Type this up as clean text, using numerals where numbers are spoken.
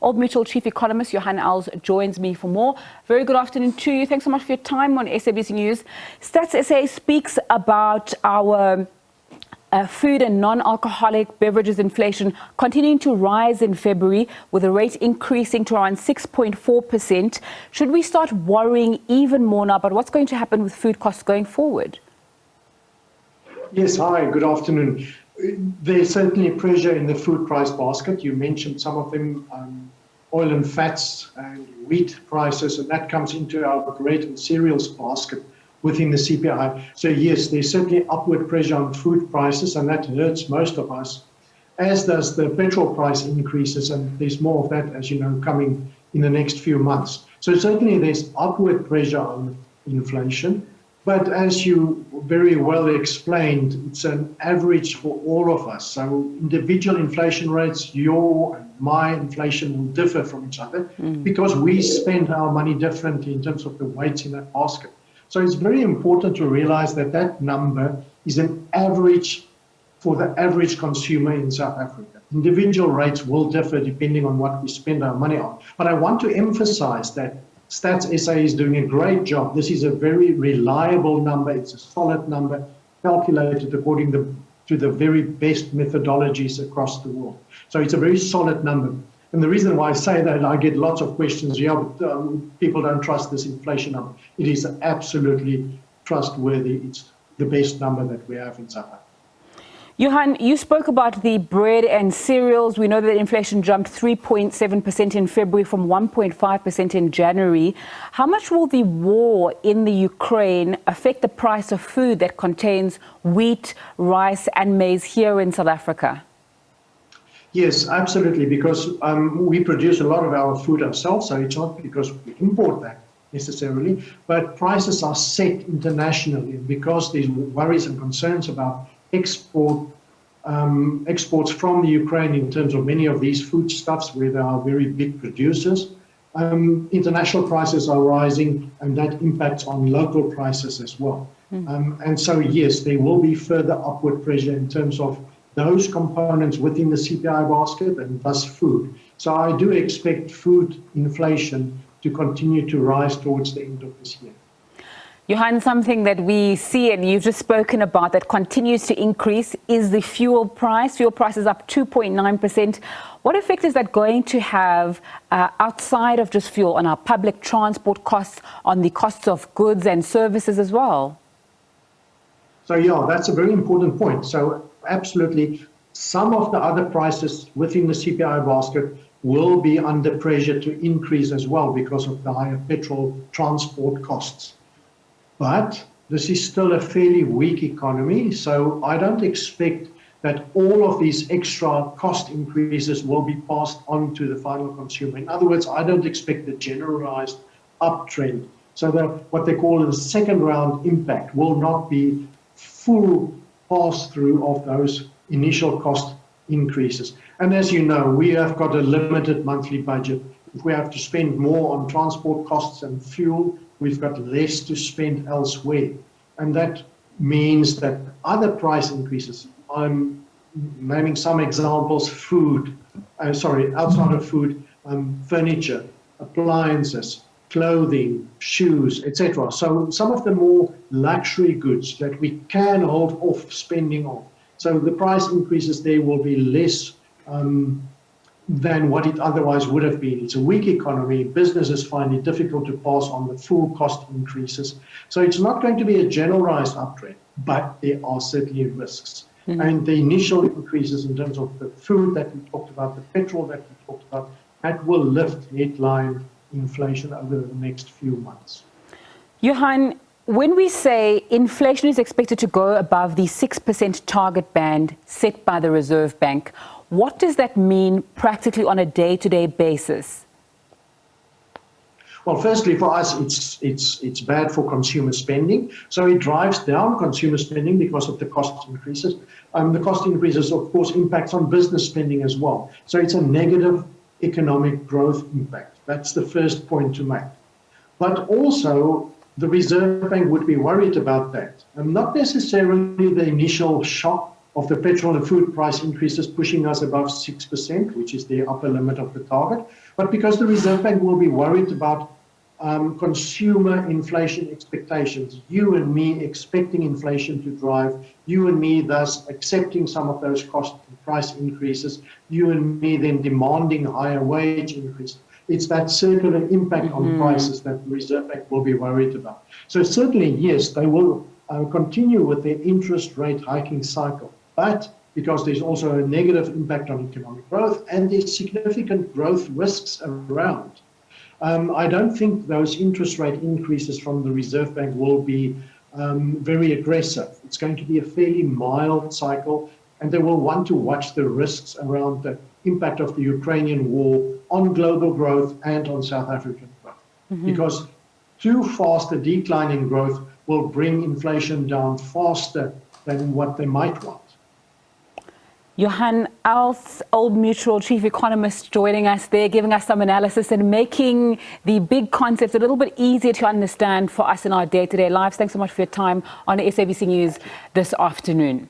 Old Mutual Chief Economist Johann Els joins me for more. Very good afternoon to you. Thanks so much for your time on SABC News. Stats SA speaks about our food and non-alcoholic beverages inflation continuing to rise in February, with the rate increasing to around 6.4%. Should we start worrying even more now about what's going to happen with food costs going forward? Yes, hi, good afternoon. There's certainly pressure in the food price basket. You mentioned some of them, oil and fats and wheat prices, and that comes into our bread and cereals basket within the CPI. So yes, there's certainly upward pressure on food prices, and that hurts most of us, as does the petrol price increases, and there's more of that, as you know, coming in the next few months. So certainly there's upward pressure on inflation, but as you very well explained, it's an average for all of us. So individual inflation rates, your and my inflation will differ from each other because we spend our money differently in terms of the weights in that basket. So it's very important to realize that that number is an average for the average consumer in South Africa. Individual rates will differ depending on what we spend our money on. But I want to emphasize that Stats SA is doing a great job. This is a very reliable number. It's a solid number, calculated according to the very best methodologies across the world. So it's a very solid number. And the reason why I say that, I get lots of questions, but people don't trust this inflation number. It is absolutely trustworthy. It's the best number that we have in South Africa. Johann, you spoke about the bread and cereals. We know that inflation jumped 3.7% in February from 1.5% in January. How much will the war in the Ukraine affect the price of food that contains wheat, rice and maize here in South Africa? Yes, absolutely, because we produce a lot of our food ourselves, so it's not because we import that necessarily, but prices are set internationally, and because there's worries and concerns about exports from the Ukraine in terms of many of these foodstuffs where they are very big producers, international prices are rising, and that impacts on local prices as well. And so, yes, there will be further upward pressure in terms of those components within the CPI basket and thus food. So I do expect food inflation to continue to rise towards the end of this year. Johann, something that we see and you've just spoken about that continues to increase is the fuel price. Fuel price is up 2.9%. What effect is that going to have outside of just fuel on our public transport costs, on the costs of goods and services as well? So yeah, that's a very important point. So absolutely, some of the other prices within the CPI basket will be under pressure to increase as well because of the higher petrol transport costs. But this is still a fairly weak economy, so I don't expect that all of these extra cost increases will be passed on to the final consumer. In other words, I don't expect a generalized uptrend. So what they call the second round impact will not be full pass-through of those initial cost increases. And as you know, we have got a limited monthly budget. If we have to spend more on transport costs and fuel, we've got less to spend elsewhere. And that means that other price increases, I'm naming some examples, outside of food, furniture, appliances, clothing, shoes, etc. So some of the more luxury goods that we can hold off spending on. So the price increases there will be less than what it otherwise would have been. It's a weak economy. Businesses find it difficult to pass on the full cost increases. So it's not going to be a generalized uptrend, but there are certainly risks. And the initial increases in terms of the food that we talked about, the petrol that we talked about, that will lift headline inflation over the next few months. Johann, when we say inflation is expected to go above the 6% target band set by the Reserve Bank, what does that mean practically on a day-to-day basis? Well, firstly, for us, it's bad for consumer spending. So it drives down consumer spending because of the cost increases. The cost increases, of course, impacts on business spending as well. So it's a negative economic growth impact. That's the first point to make. But also, the Reserve Bank would be worried about that. And not necessarily the initial shock of the petrol and food price increases pushing us above 6%, which is the upper limit of the target, but because the Reserve Bank will be worried about consumer inflation expectations, you and me expecting inflation to drive, you and me thus accepting some of those cost and price increases, you and me then demanding higher wage increases. It's that circular impact on prices that the Reserve Bank will be worried about. So certainly, yes, they will continue with their interest rate hiking cycle, but because there's also a negative impact on economic growth and there's significant growth risks around. I don't think those interest rate increases from the Reserve Bank will be very aggressive. It's going to be a fairly mild cycle, and they will want to watch the risks around the impact of the Ukrainian war on global growth and on South African growth. Because too fast a decline in growth will bring inflation down faster than what they might want. Johann Els, Old Mutual chief economist, joining us there, giving us some analysis and making the big concepts a little bit easier to understand for us in our day-to-day lives. Thanks so much for your time on SABC News this afternoon.